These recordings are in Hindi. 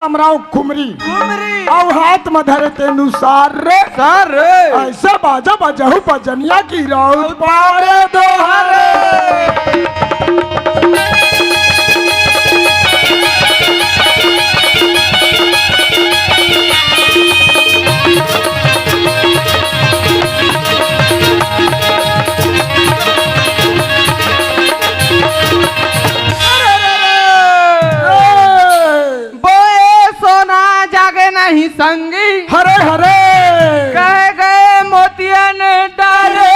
रामराव कुमरी और हाथ में धरे तेनु सार रे ऐसा बाजा बजाऊ बजनिया की राउत पारे दोहरे नहीं संगी हरे हरे कह गए मोतिया ने डाले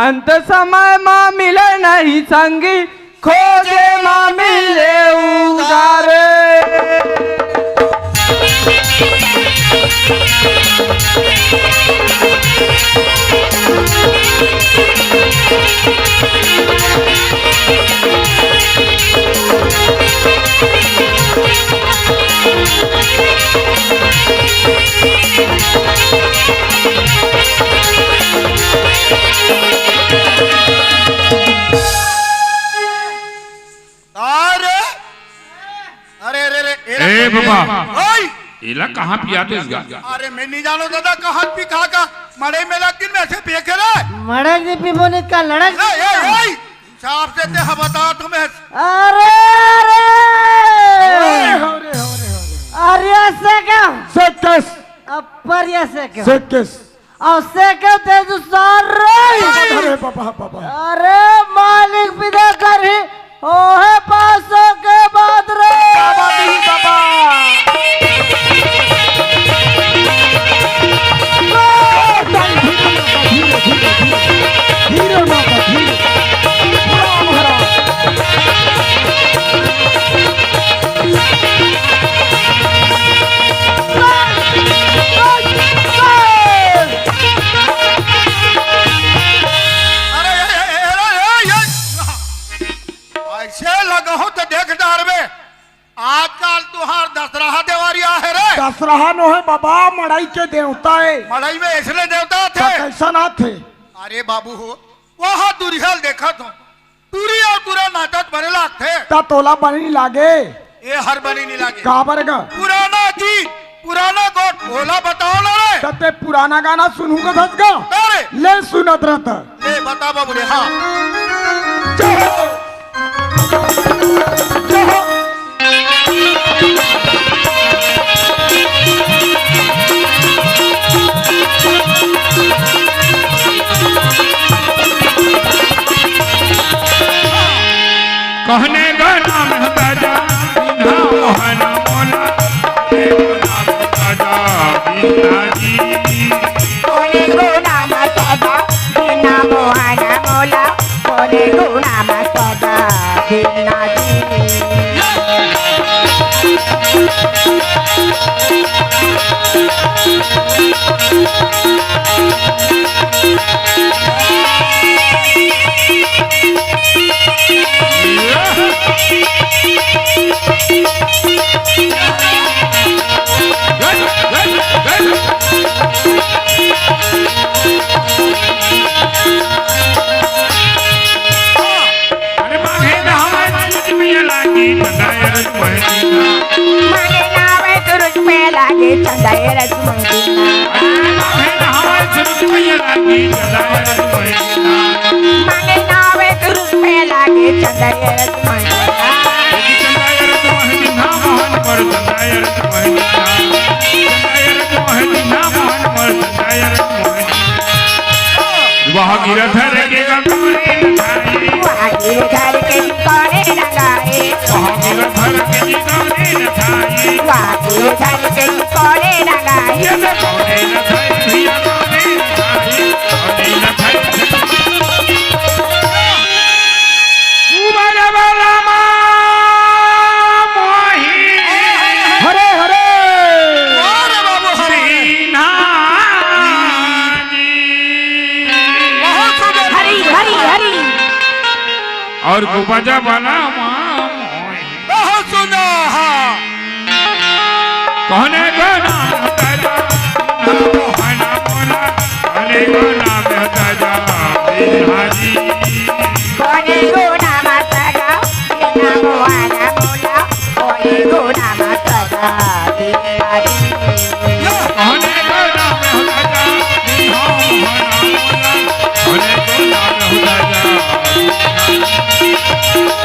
अंत समय माँ मिले नहीं संगी खोजे माँ मिले उदारे ए बाबा इला कहाँ पियाते इसका? अरे मैं नहीं जानो दादा कहाँ पी कहाँ का मड़े में लग में ऐसे पिए के रहे मड़े जी पिबोने का लड़क साफ से ते बता तुम्हें अरे अरे से क्या सेकस अपर ये से क्या सेकस और से क्या तेजु सारे अरे पापा अरे मालिक विदा कर ही ओहे पासों के बाद रे बाबा धीरे बाबा धीरे आजकल तुहार दशहरा देवारिया है रे दशहरा नो है बाबा मड़ाई के देवता है मड़ाई में इसलिए देवता थे कैसा ना थे अरे बाबू हो वहाँ दुरिहल देखा तो पूरी और पूरा नाटक बने लागते ता तोला बनी लागे ये हर बनी नहीं लागे का बरगा पुराना गीत पुराना गोट बोला बताओ ना रे तते पुराना गाना सुनूंगा धसगा अरे ले सुनत रहता ले बता बाबू रे हाँ कहने का नाम है ताजा बिना मोहना मोला ताजा बिना जी कोने को नाम ताजा बिना मोहना मोला कोने को नाम ताजा बिना जी वहाँ गिरधर के कटोरे लगाए वहाँ गिरधर के कटोरे लगाए वहाँ गिरधर के कटोरे लगाए वहाँ गिरधर के कटोरे लगाए ये कटोरे लगाए भैया कटोरे लगाए कुमार वाला मोही हरे हरे अरे बाबू सीना हरी हरी हरी और गुबाजा वाला बहुत सुना हाँ कहने का नाम ताजा मोहना मोला कहने का नाम ताजा बिना जी कोने को नाम ताजा बिना मोहना मोला कोने को नाम सदा दिन कहने को नाम हो राजा दिन हो मोहना मोला कहने को नाम हो राजा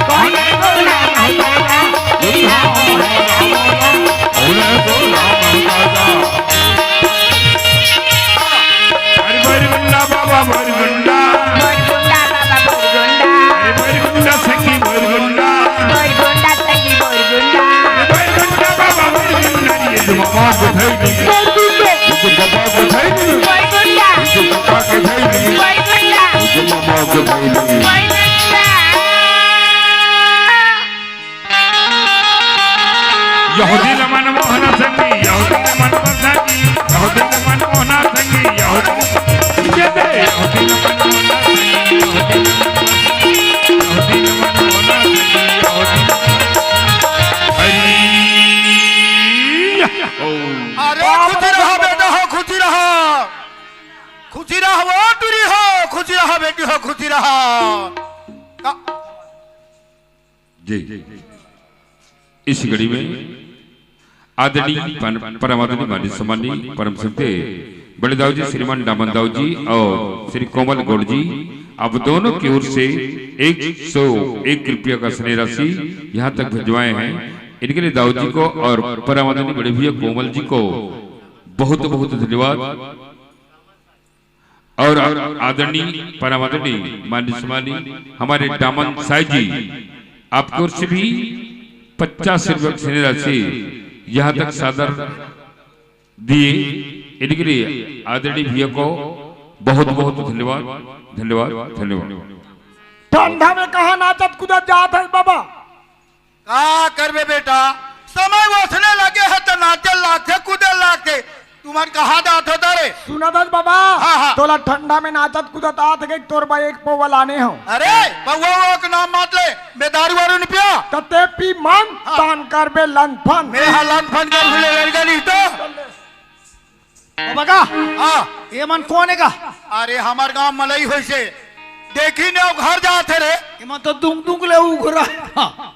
कहने को नाम हो राजा दिन हो मोहना मोला कहने को नाम हो राजा हरि बरगुंडा बाबा बरगुंडा बरगुंडा बाबा बरगुंडा हरि बरगुंडा संगी बरगुंडा बरगुंडा तंगी बरगुंडा बरगुंडा बाबा बरगुंडा ये जो बाबा को थई दी ये जो बाबा को थई दी बरगुंडा ये जो बाबा को थई दी बरगुंडा ये जो बाबा को थई दी बरगुंडा यहूदी मन मोहन संगी यहूदी मन संगी यहूदी मन मोहन संगी यहूदी ये दे यहूदी मन मोहन संगी यहूदी मन मोहन संगी यहूदी हरी अरे खुशी रहो बेटा हो खुशी रहो वो तुरी हो खुशी रहो बेटी हो खुशी रहो जी इस घड़ी में आदरणीय परमात्मा मानी सम्मानी परम संते बड़े दाऊ जी श्रीमान डामन दाऊ जी और श्री कोमल गौड़ जी अब दोनों की ओर से 101 रुपया का स्नेह राशि यहाँ तक भिजवाए हैं। इनके लिए दाऊ जी को और परमात्मा बड़े भैया कोमल जी को बहुत बहुत धन्यवाद। और आदरणीय परमात्मा मानी सम्मानी हमारे डामन साई जी आपकी ओर से भी 50 रुपये की स्नेह राशि यहाँ तक सादर दिए। इनके लिए आदरणीय भैया को बहुत बहुत धन्यवाद धन्यवाद धन्यवाद। ठंडा में कहा नाचत कूदत जात है बाबा का करबे बेटा समय वसने लगे है तो नाचे लाखे कूदे लाखे तुम्हार कहा दात होता रे सुना दस बाबा हाँ। तोला ठंडा में नाचत कूदत आत गई तोर बा एक पौवा लाने हो अरे पौवा के नाम मत ले मैं दारू वारू नहीं पिया कते पी मन तान करबे लंफन मैं हालात फन कर ले लड़का नहीं तो बाबा हाँ ये मन कौन है का अरे हमार गांव मलई होई से देखी ने घर जाते रे एमन तो दुंग दुंग ले उगरा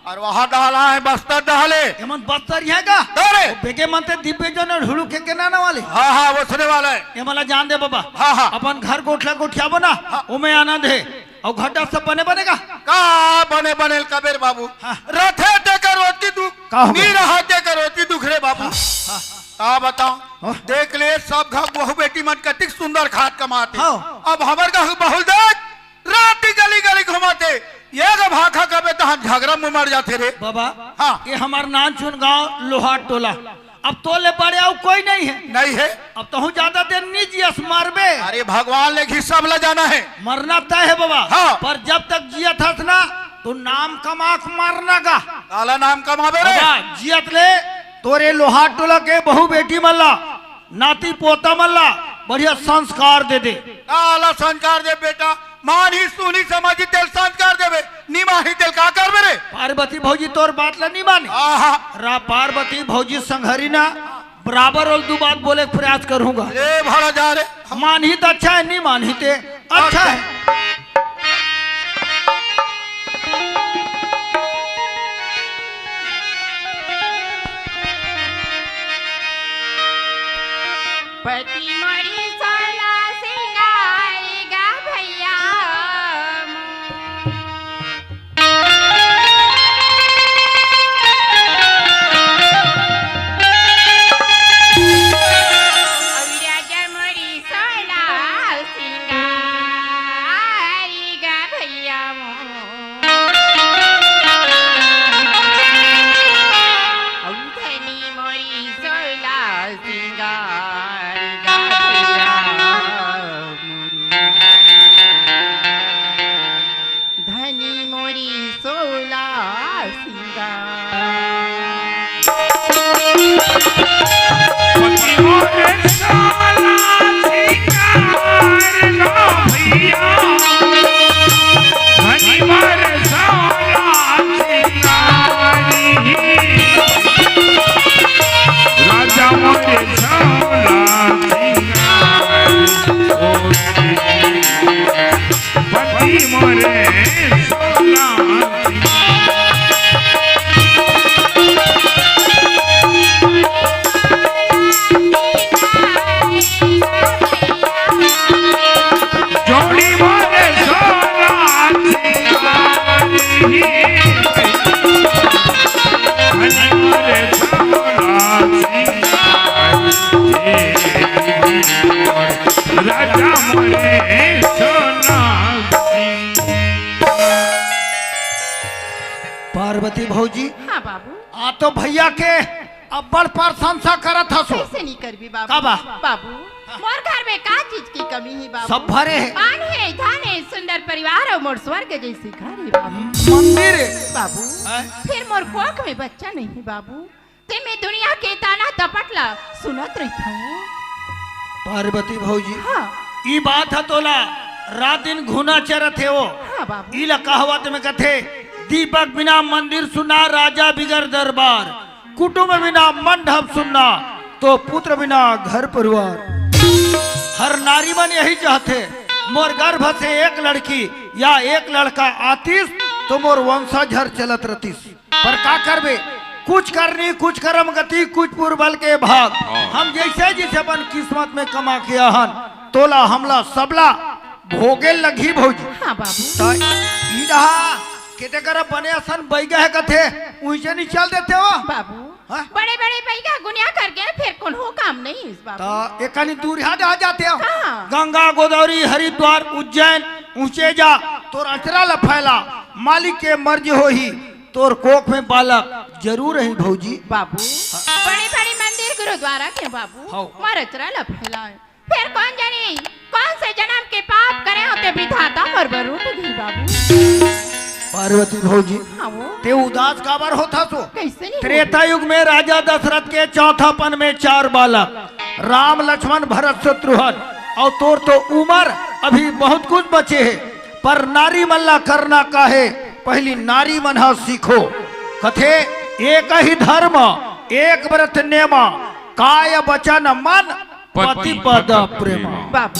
और वहां डाला है बस्तर डाले एमन बस्तर है का अरे बेके मन ते दिव्य जन हुड़ू के ना वाले हाँ हाँ वो सुने वाला है ये मला जान दे बाबा हाँ, हाँ। अपन घर गोठला गोठिया बना उमे आनंद है और घड्डा सब बने बनेगा का बने बने कबीर बाबू हाँ। रथे ते करोती दुख का हो गया? नी रहते करोती दुख रे बाबू का बताओ देख ले सब घर बहु बेटी मन कतिक सुंदर खाद कमाते हाँ। अब हमार का बहुल देख रात गली गली घुमाते ये भाखा कबे तो हम झगड़ा में मर जाते रे बाबा हाँ। ये हमार नानचुन गांव लोहार टोला अब तोले बड़े और कोई नहीं है नहीं है अब तो हूँ ज्यादा देर नहीं जियस मारबे अरे भगवान ने हिस्सा ला जाना है मरना तय है बाबा हाँ। पर जब तक जियत हस ना तो नाम कमाक मारना का काला नाम कमावे रे बाबा जियत ले तोरे लोहार टोला के बहु बेटी मल्ला नाती पोता मल्ला बढ़िया संस्कार दे दे काला संस्कार दे बेटा मान ही सुनी समझी तेल संस्कार देवे निमाही तेल का कर रे पार्वती भौजी तोर बात ला नहीं माने आहा रा पार्वती भौजी संघरी ना बराबर और दो बात बोले के प्रयास करूंगा ले भाड़ा जा रे मानही तो अच्छा है नहीं मानही ते अच्छा है पति मरी सोना सिंगारेगा भैया राजा मरी सोना सिंगारेगा भैया धनी मरी सोना सिंगारेगा भैया राजा मरे सोनाक्षी। पार्वती भौजी हाँ बाबू आ तो भैया के अब्बड़ प्रशंसा करत हसो। कैसे नहीं करबी बाबू का बा? बाबू मोर घर में का चीज की कमी है बाबू सब भरे है आन है धन है सुंदर परिवार और मोर स्वर्ग जैसी घर है बाबू मंदिर है। बाबू हैं? फिर मोर कोख में बच्चा नहीं है बाबू ते मैं दुनिया के ताना तपटला सुनत रही हूँ। पार्वती भौजी हाँ ई बात है तोला रात दिन घुना चरत है वो हाँ बाबू ई ला कहावत में कथे दीपक बिना मंदिर सुना राजा बिगर दरबार कुटुंब बिना मंडप सुनना तो पुत्र बिना घर परिवार। हर नारी मन यही चाहते मोर गर्भ से एक लड़की या एक लड़का आतीस तो मोर वंशाझर चलत रतीस। पर का करबे कुछ करनी कुछ कर्म गति कुछ पूर्वल के भाग हम जैसे जैसे अपन किस्मत में कमा के आहन तोला हमला सबला भोगे लगी भौजी। हाँ बाबू तो ई रहा केते कर बने असन बैगा है कथे उइसे नहीं चल देते हो बाबू हाँ? बड़े बड़े पैगा गुनिया करके ना फिर कौन हो काम नहीं इस बाबू तो एक कनी दूर यहाँ जा जाते हो हाँ। गंगा गोदावरी हरिद्वार उज्जैन ऊंचे जा तोर अचरा ल फैला मालिक के मर्जी हो ही तोर कोख में बालक जरूर है भौजी। बाबू बड़े बड़े मंदिर गुरुद्वारा के बाबू हाँ। मरचरा लफेलाए फिर कौन जाने कौन से जन्म के पाप करे होते विधाता मर बरूट गई बाबू। पार्वती भौजी हाँ वो ते उदास काबर होता सो कैसे नहीं त्रेता युग में राजा दशरथ के चौथापन में 4 बालक राम लक्ष्मण भरत शत्रुघ्न और तोर तो उम्र अभी बहुत कुछ बचे है पर नारी मल्ला करना काहे पहली नारी मनहा सीखो कथे एक ही धर्म एक व्रत नेमा काय वचन मन पति पद प्रेम। बाबू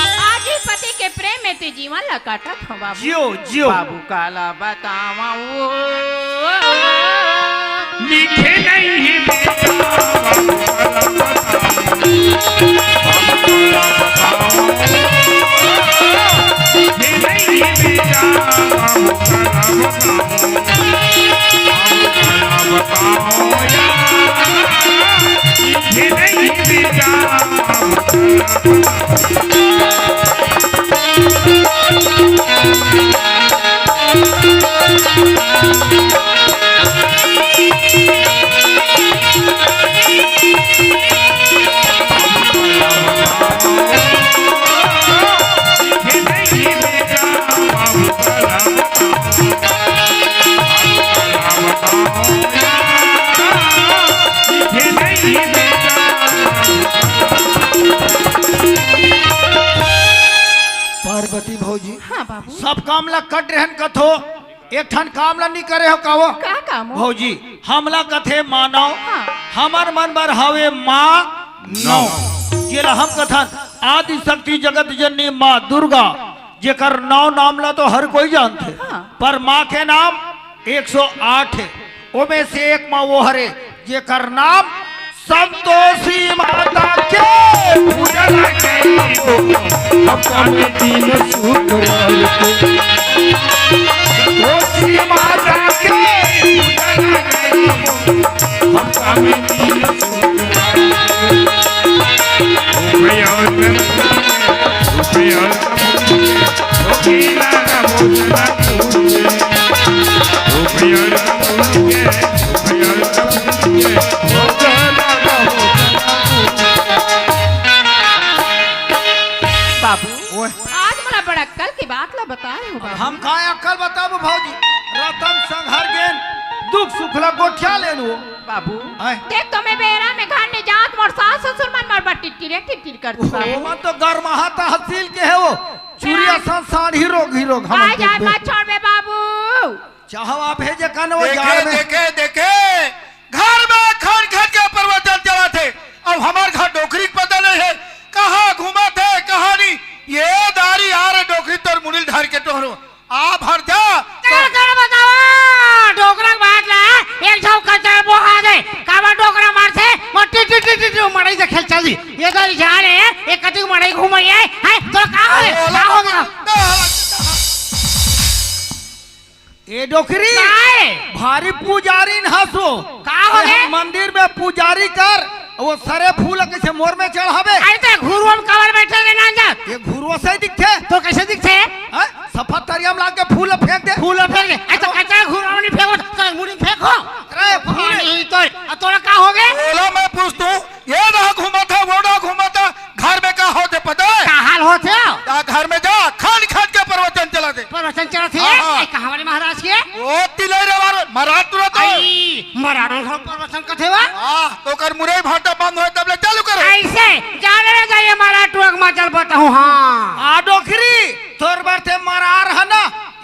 आज ही पति के प्रेम में ते जीवन ला काटा था बाबू। जियो जियो बाबू काला बतावा लिखे नहीं बेटा पार्वती भौजी हाँ बाबू सब काम ला कट रहन कथो एक ठन काम ला नहीं करे हो कावो का काम हो भौजी हमला कथे मानव हाँ। हमर मन बर हवे माँ नौ जेला हम कथन आदि शक्ति जगत जननी माँ दुर्गा जेकर 9 नाम ला तो हर कोई जानते हाँ। पर माँ के नाम 108 है ओमे से एक माँ वो हरे जेकर नाम संतोषी माता के पूजन संतोषी माता के बाबू ओए, आज मला बड़ा कल की बात ला बता रहे हो बाबू हम का अक्कल बताबो भौजी रतन संघर गेन दुख सुख ला गोठिया लेनु बाबू आय। देख तुम्हें बेरा में घर ने जात मोर सास ससुर मन मर बट्टी टिर करती बाबू ओमा तो गरमाहा तहसील के है वो चूड़िया संसार हीरो हीरो आ जाए मत छोड़ बे बाबू चाहवा भेजे कन वो जाड़ देखे में देखे देखे घर में खान खान के प्रवचन चला थे अब हमारे घर डोकरी पता नहीं है कहाँ घूमा थे कहाँ नहीं ये दारी आ रहे डोकरी तोर मुनिल धार के टोहरो आप हर जा कर कर बतावा डोकरा बात ला एक छौ कचरा बोहा दे काबा डोकरा मारथे मोटी टी टी टी मड़ई से खेल चली ये तो जा रे एक कटी मड़ई घुमई है तो का हो गया ए डोकरी काय भारी पुजारी न हसो का हो गए मंदिर में पुजारी कर वो सारे फूल कैसे मोर में चढ़ावे ऐसे घुरुआ में कवर बैठे के ना जा ये घुरुआ से दिखते तो कैसे दिखते हैं? सफा तरिया में लाके फूल फेंक दे फूल फेंक दे ऐसा कचरा घुरुआ में नहीं फेंको तो मुड़ी फेंको अरे फूल नहीं तो तोरा का हो गए बोला मैं पूछता हूँ ये ना घूमा था वो ना घूमा था घर में क्या होते पता है का हाल होते हो जा घर में जा खान खान के प्रवचन चला दे प्रवचन चला थे हाँ। कहां वाले महाराज के वो तिलई रे मारो महाराज तुरंत आई मराठों का प्रवचन कथे हुआ हां तो कर मुरई भाटा बंद होए तब ले चालू करो ऐसे जाने रे जाइए मराठों का मचल बताऊं हां आ डोकरी तोर बरते मरार है ना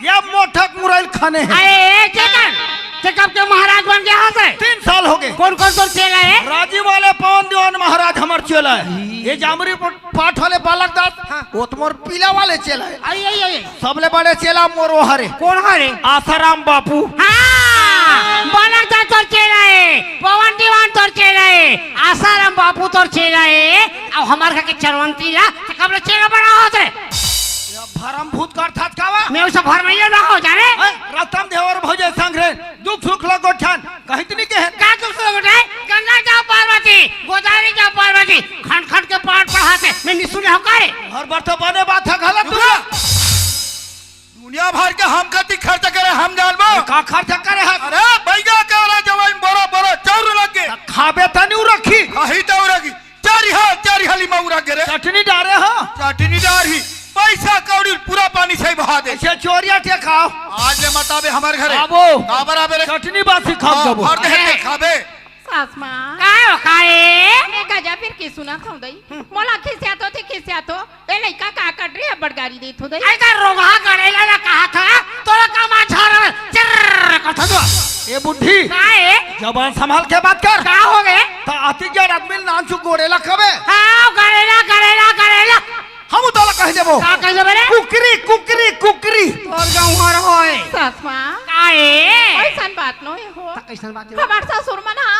ये मोठक मुरैल खाने हैं अरे चेतन ते कब के महाराज बन गया है 3 साल हो गए कौन कौन तो चेला है राजीव वाले पवन दीवान महाराज हमार चेला है ये जामरी पाठ वाले बालक दास वो तो मोर पीला वाले चेला है आई आई आई सबले बड़े चेला मोर हरे कौन हरे आसाराम बापू हाँ बालक दास तोर चेला है पवन दीवान तोर चेला है आसाराम बापू तोर चेला है अब हमार के चरवंती ला ते कब ले चेला बना होते भरम भूत कर था कावा मैं उसे भर में ना हो जाने रतम देवर भोजे संग्रह दुख सुख लगो ठान कहित नहीं के का दुख से उठाए गंगा जाओ पार्वती गोदावरी जाओ पार्वती खंड खंड के पाठ पढ़ाते मैं नहीं सुने हो करे हर बार तो बने बात है गलत तू दुनिया भर के हम कति खर्च करे हम जानबो का खर्च करे है अरे बैगा के वाला जवान बड़ा बड़ा चौर लग के खाबे तनी रखी कही तो रगी चारी हाली मौरा गे चटनी डारे हो चटनी डार ही पैसा कौड़ी पूरा पानी से बहा दे ऐसे चोरिया के खाओ आज ले मताबे हमारे घरे आबो का बराबर चटनी बासी खा जबो भर दे खाबे सास माँ काय हो काए मैं गजा फिर की सुना था दई मोला खिसिया तो ए लइका का कट रही है बड़गारी दे थो दई ऐसा रोगा करेला ना कहा था तोरा का मां छोड़ चर कथा दो ए बुद्धि काए जबान संभाल के बात कर का हो गए ता आती के आदमी नाचू गोरेला खबे हां करेला हम तो कह देबो का कह देबे रे कुकरी तोर गांव हर होए सास माँ काए ऐसन बात नो हो कैसन बात है हमार ससुर मन हा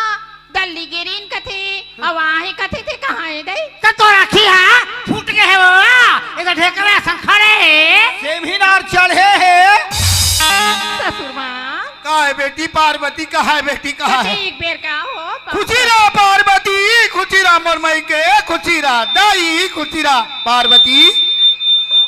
दल्ली गिरीन कथे अब आहे कथे थे कहां है दई का तो रखी है फूट के है वो इधर ढेकले संखड़े है सेमिनार चढ़े है ससुर माँ का है बेटी पार्वती का है बेटी कहा है एक बेर का हो खुचीरा पार्वती खुचीरा मरमई के खुचीरा दाई खुचीरा पार्वती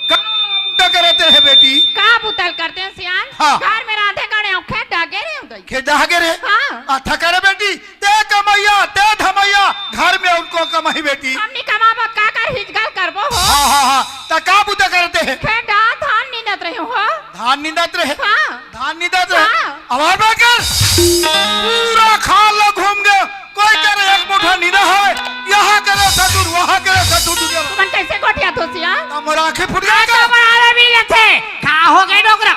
का करते है बेटी का बुतल करते हैं सियान हाँ। घर में राधे गणे औखे डागे रे दई खेदा गे रे हाँ। अच्छा करे बेटी ते कमैया ते धमैया घर में उनको कमाई बेटी हमनी कमाबा का कर हिजगल करबो हो हाँ ता का बुता करते है खेडा धान निंदत रही हो धान निंदत रहे हाँ धान निंदत रहे हाँ। आवाज में कर पूरा खाल घूम गए कोई करे एक मुठा निदा है यहाँ करे सटुर वहाँ करे सटुर तुमन कैसे गोटिया तो सियान हमारा आंखें फुट का जाएगा तो बड़ा भी थे का हो गए डोकरा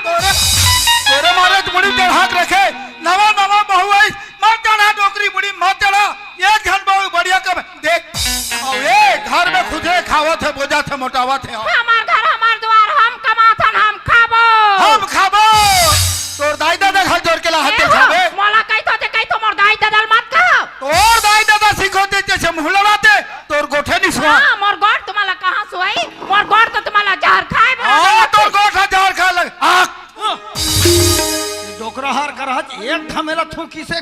तेरे मारे मुड़ी चढ़ाक रखे नवा बहू आई मत चढ़ा डोकरी मुड़ी मत चढ़ा ये घन बहु बढ़िया कब देख और ये घर में खुदे खावत है बोझा थे मोटावत है हमार घर हमार द्वार हम कमाथन हम खाबो हम खाबो तोर दाई दादा घर जोड़ के लाहते खाबे मोला कही तो मोर दाई ददल मत खाओ तोर दाई दादा सिखोते जैसे मुंह लड़ाते तोर गोठे नहीं सुआ हां मोर गोट तुम्हाला कहां सोई मोर गोट तो तुम्हाला जहर खाए हां तोर गोठा जहर खा लग आख डोकरा हार करहत एक थमेला थूकी से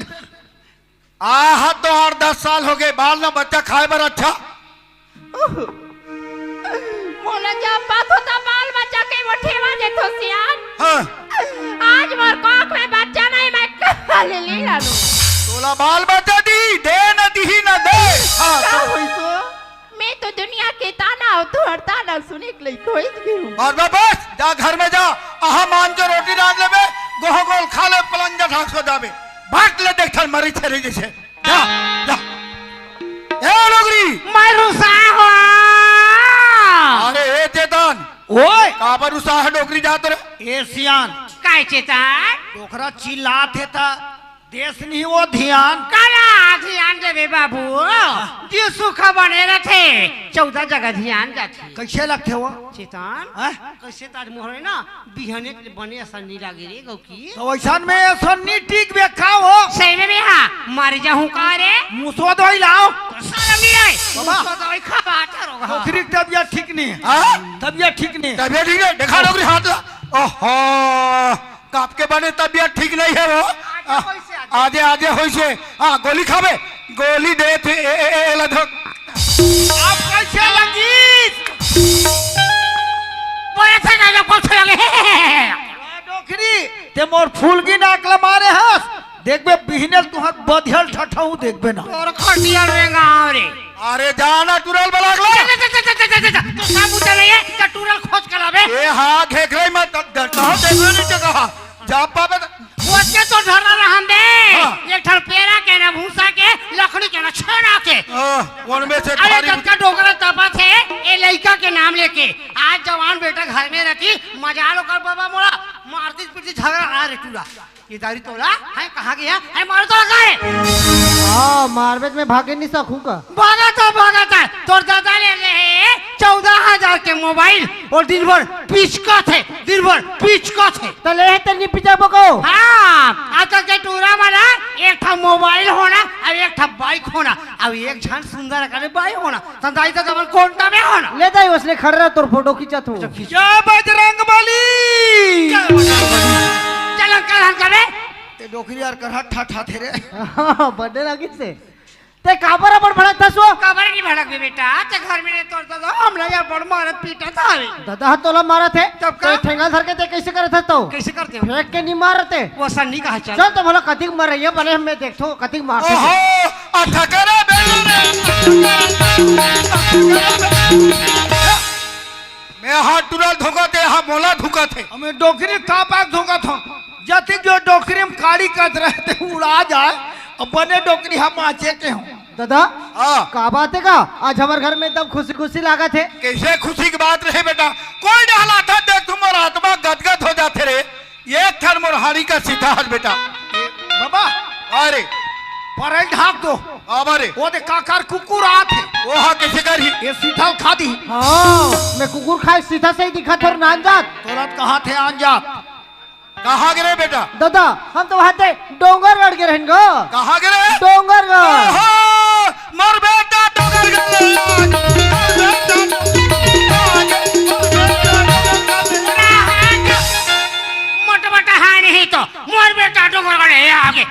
आहा तो और 10 साल हो गए बाल ना बच्चा खाए बर अच्छा मोला जब बात होता बाल बच्चा के वो ठेवा दे तो सियान हाँ आज मोर कोख में बच्चा नहीं मैं कहा ले ली लालू तोला बाल बच्चा दी दे न दी न दे हाँ का होई तो मैं तो दुनिया के ताना और तू हड़ता ना सुने के लिए खोई गई और बस जा घर में जा आहा मान जो रोटी डाल ले गोह गोल खा ले पलंजा ढाक सो जाबे भाग ले देख थल मरी छरी जैसे जा जा ए लोगरी मैं रुसा हो अरे ए चेतन ओए का पर उसा है डोकरी जात रे एशियन काय चेतन डोकरा चिल्लात है ता देश नहीं वो ध्यान काला ध्यान देवे बाबू जी सुख बने रथे 14 जगह ध्यान जाथे कैसे लगते हो चेतन हैं? कैसे ताज मोहरे ना बिहने के बने सन्नी लागे रे गौकी तो वैसा में ऐसा नहीं ठीक बे खाओ सही में भी हाँ मर जाऊं का रे मुसवा दवाई लाओ सारा मिले बाबा। तो दवाई खा बात रोगा डोकरी की तबीयत ठीक नहीं है हाँ तबीयत ठीक नहीं है तबियत ठीक है देखा डोकरी हाथ ला ओहो काप के बने तबियत ठीक नहीं है वो आजे आजे होई छे हाँ गोली खाबे गोली दे थे एला धक आप कैसे लगी बड़े से ना कुछ लगे डोकरी ते मोर फूलगी नाकला मारे हस देखबे बिहने तुहर बधियल ठठहू देखबे ना और खटिया रेंगा रे अरे जाना टुरल बलागला तो काम उतर रही है का टूरल खोज करावे ए हाँ घेखरे मत कहा देखो नहीं तो कहा जा पाबे उसके तो ढरा रहन दे हाँ। एक ठर पेरा के ना भूसा के लकड़ी के ना छेड़ा के कौन में से अरे खारी जब का डोगरा तपा थे ये लड़का के नाम लेके आज जवान बेटा घर में रहती मजाल कर बाबा मोड़ा मारती पीटती झगड़ा आ रे टूरा ये दारी तोला है कहाँ गया है मारो तो लगा है हाँ मारवेज में भागे नहीं सकूं का भागा था तोर दादा ले रहे 14,000 के मोबाइल और दिन भर पीचका थे तो ले है तेरी पिता बको हाँ आज तक के टूरा वाला एक था मोबाइल होना और एक था बाइक होना अब एक झन सुंदर करे बाइक होना संदाई तो जबर कोंटा में होना ले जाई उसने खड़ रहा तोर फोटो खींचत हूँ क्या बजरंग बली चल अंकल हम करे ते डोकरी यार कर ठा ठा थे रे बर्थडे लगी से ते काबर अपन भड़क था सो कबर की भड़क में बेटा ते घर में तोड़ तो हम लोग यार बड़ मार पीटा था रे दादा हाथ तोला मारा थे तब का? तो ठेंगा धर के ते कैसे करे था तो कैसे करते हो फेंक के नहीं मार थे वो सन्नी कहा चल चल तो बोला कतिक मर रही है बने हमें देखो कतिक मारते ओहो अठकरे मैं हाथ टुरल धोखा थे हाँ मोला धोखा थे हमें डोकरी का पाक धोखा था जति जो डोकरी में काड़ी कर रहे थे उड़ा जाए अब बने डोकरी हम आचे के हों दादा हाँ का बात है का आज हमारे घर में एकदम खुशी खुशी लागत है कैसे खुशी की बात रहे बेटा कोई डाला था देख तुम और आत्मा गदगद हो जाते रे ये थर मोरहारी का सीधा हल बेटा बाबा अरे पर ढाक दो अरे वो दे काकार कुकुर आते वो हाँ कैसे करी ये सीधा खा दी हाँ मैं कुकुर खाए सीधा सही दिखा था और नान जात तुरंत कहा थे आंजा कहाँ गिरे बेटा दादा हम तो वहाँ थे डोंगर गढ़ के रहेंगे कहाँ गिरे डोंगर गढ़ ओहो, मोर बेटा डोगर मोटा मोटा है नहीं तो मोर बेटा डोंगर गड़े आगे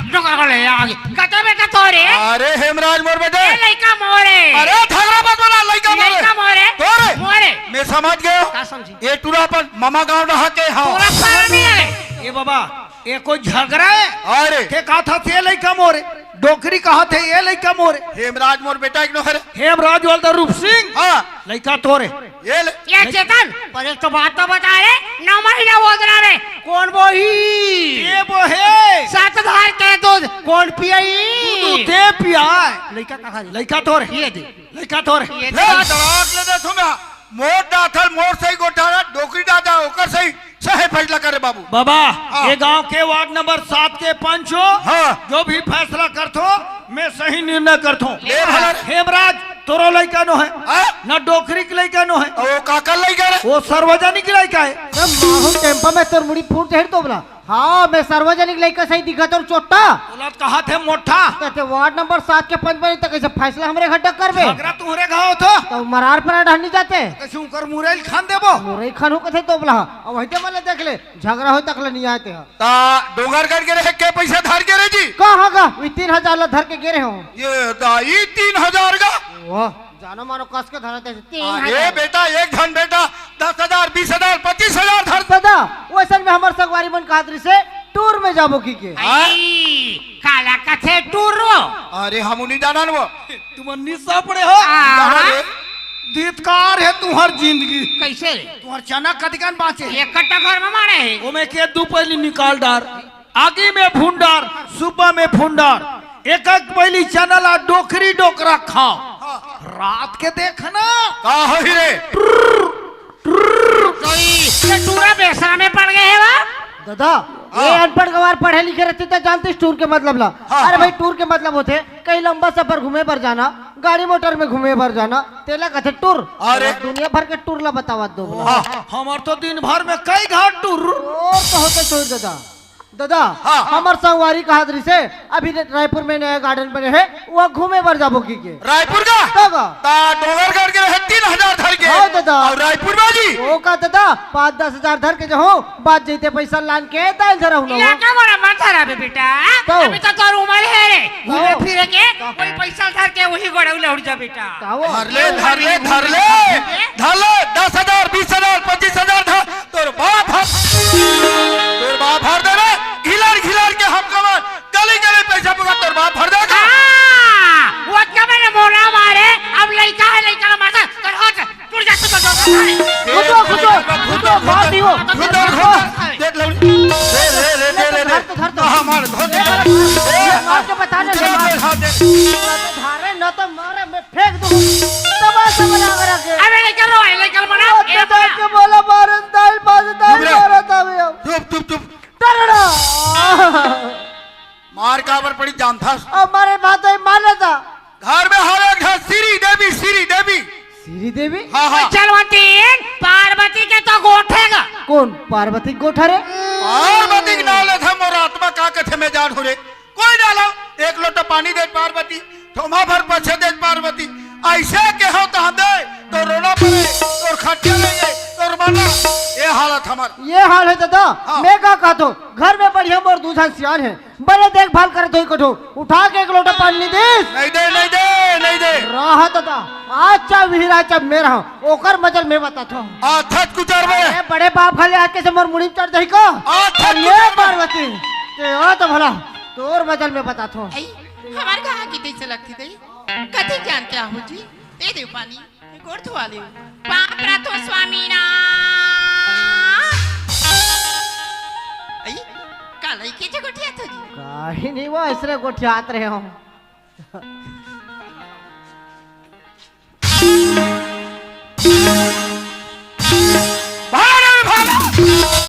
कता बेटा तोरे अरे हेमराज मोर बेटे ये लड़का मोरे अरे झगड़ा मत बना लड़का लड़का मोरे मोरे तोरे मोरे मैं समझ गया का समझी ये टूरा पर मामा गांव रहा के हाँ पूरा सारा नहीं है ये बाबा ये कोई झगड़ा है अरे के कहा था ये लड़का मोरे डोकरी कहा थे ये लड़का मोरे हेमराज मोर बेटा एक नोहर हेमराज वालदा रूप सिंह हाँ लड़का तोरे ये ले ये चेतन पर एक तो बात तो बता रे 9 महीना बोल रहा रे कौन बोही ये वो है 7,000 के दूध कौन पियाई ते पिया लड़का कहाँ रे? लड़का तोरे ये दे लड़का तोरे ये ले दे दवाक ले दे तुम्हें मोर दाथल मोर सही गोटारा डोकरी दादा ओकर सही सही फैसला करे बाबू बाबा हाँ। ये गांव के वार्ड नंबर 7 के पंच हो हाँ। जो भी फैसला करतो मैं सही निर्णय करतो ले भला रे। हेमराज तोरो लड़का नो है हाँ? ना डोकरी के लड़का नो है और वो काकर लई करे वो सार्वजनिक लड़का है माहू टेम्पा में तोर मुड़ी फूट हेड तो बोला हाँ मैं सार्वजनिक लड़का सही दिखा तो चोटा बोलत कहा थे मोटा कहते वार्ड नंबर 7 के पंच बजे तक ऐसे फैसला हमरे घर तक करबे झगड़ा तुम्हारे गाँव थो तो मरार पर ढहनी जाते कैसे उनकर मुरैल खान देबो मुरई खानू कथे तो बोला अब वही मले देख ले झगड़ा हो तक ले नहीं आते हैं ता डोंगर कर के रहे के पैसा धार के रे जी कहाँ होगा ये 3,000 ला धर के गिरे हो ये दाई 3,000 का वाह जानो मानो कस के धरते हैं 3,000 अरे बेटा एक धन बेटा 10,000 20,000 25,000 धर दादा वैसे में हमार संगवारी मन कादरी से टूर में जाबो की के आई काला कथे टूरो अरे हम नहीं जाना वो तुम निशा पड़े हो हाँ। दीतकार है तुम्हार जिंदगी कैसे रे तुम्हार चना कतिकान बाँचे एक कट्टा घर में मारे है ओमे के दू पहली निकाल डार आगे में भूंडार सुबह में भूंडार एक पहली चना ला डोकरी डोकरा खाओ रात के देखना का हो ही रे तो ये टूरा बेसरा में पड़ गए है वा दादा ये अनपढ़ गवार पढ़े लिखे रहते तो जानते टूर के मतलब ला अरे भाई टूर के मतलब होते कहीं लंबा सफर घूमे पर जाना गाड़ी मोटर में घूमे पर जाना तेला कहते टूर अरे। दुनिया भर के टूर ला बतावा दो बोला हमार तो दिन भर में कई घाट टूर और तो होते छोड़ दादा दादा हाँ। हमार संगवारी कहादरी से अभी रायपुर में नया गार्डन बने है वहाँ घूमे बर जाबो की के रायपुर का दादा ता डोंगरगढ़ के है 3000 धर के हाँ, दादा। और रायपुर बाजी वो का दादा 5-10 हजार धर के जो बात जैते पैसा लान के दाल धरा हूँ इलाका बड़ा मत खराब है बेटा तो? अभी तो तोर उम्र है रे घूमे तो? फिरे के वही पैसा धर के वही गड़ौले उड़ जा बेटा धर ले 10,000 20,000 25,000 धर तोर बाप भर दे रे घिलर के हम कमर गली पैसा पुगा तोर बाप भर देगा वो क्या मैंने मोड़ा मारे अब लड़का है लड़का का माता कर हट टूट जा तू खुदो बात ही हो देख ले हमार मार के बता दे धारे न तो मारे मैं फेंक दूँ तमाशा बना कर रखे अबे लेकर बना दादा के बोला मारन दाल मारा था मैं चुप तरड़ा मार काबर पड़ी जान था हमारे माता ही मार था घर में हर एक घर श्री देवी श्री देवी हाँ चलवंती पार्वती के तो गोठेगा कौन पार्वती गोठा रे पार्वती के नाले थे मोर आत्मा का कथे में जान हो रे कोई डालो एक लोटा पानी दे पार्वती थोमा भर पछे दे पार्वती ऐसे के हो तो दे तो रोना पड़े और खटिया ले जाए और मरना ये हालत हमार ये हाल है दादा हाँ। मैं का कहता हूँ घर में बढ़िया मोर दूसरा सियान है बड़े देखभाल करते हुए कठो उठा के एक लोटा पानी दे नहीं दे रहा दादा अच्छा वीरा जब मैं रहा ओकर मजल में बताता हूँ आथत गुजर में अरे बड़े बाप खाले आके से मोर मुड़ी चढ़ दही को अच्छा, और ये पार्वती ते हो तो भला तोर मजल में बताता हूँ हमार कहा की तैसे लगती थी कथी जान क्या हो जी दे दे पानी गोड़ धुआ ले बाप रा तो स्वामी ना आई काल आई के जगटिया तो जी काहे नहीं वो ऐसे गोठियात रहे हो